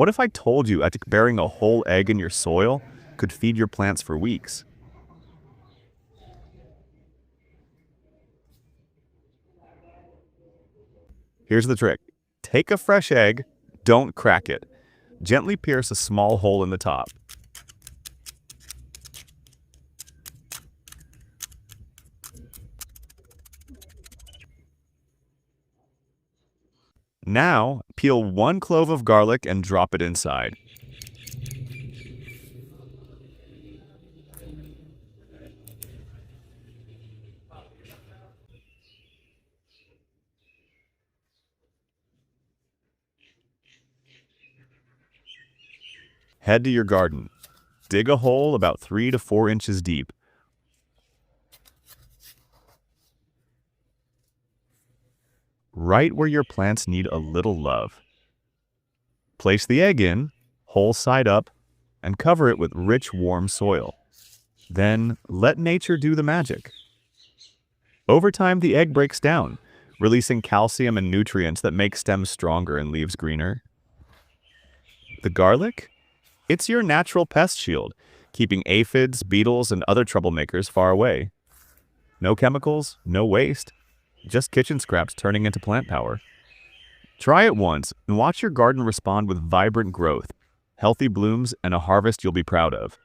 What if I told you that burying a whole egg in your soil could feed your plants for weeks? Here's the trick. Take a fresh egg, don't crack it. Gently pierce a small hole in the top. Now, peel 1 clove of garlic and drop it inside. Head to your garden. Dig a hole about 3 to 4 inches deep. Right where your plants need a little love. Place the egg in, hole side up, and cover it with rich, warm soil. Then let nature do the magic. Over time, the egg breaks down, releasing calcium and nutrients that make stems stronger and leaves greener. The garlic? It's your natural pest shield, keeping aphids, beetles, and other troublemakers far away. No chemicals, no waste, just kitchen scraps turning into plant power. Try it once and watch your garden respond with vibrant growth, healthy blooms, and a harvest you'll be proud of.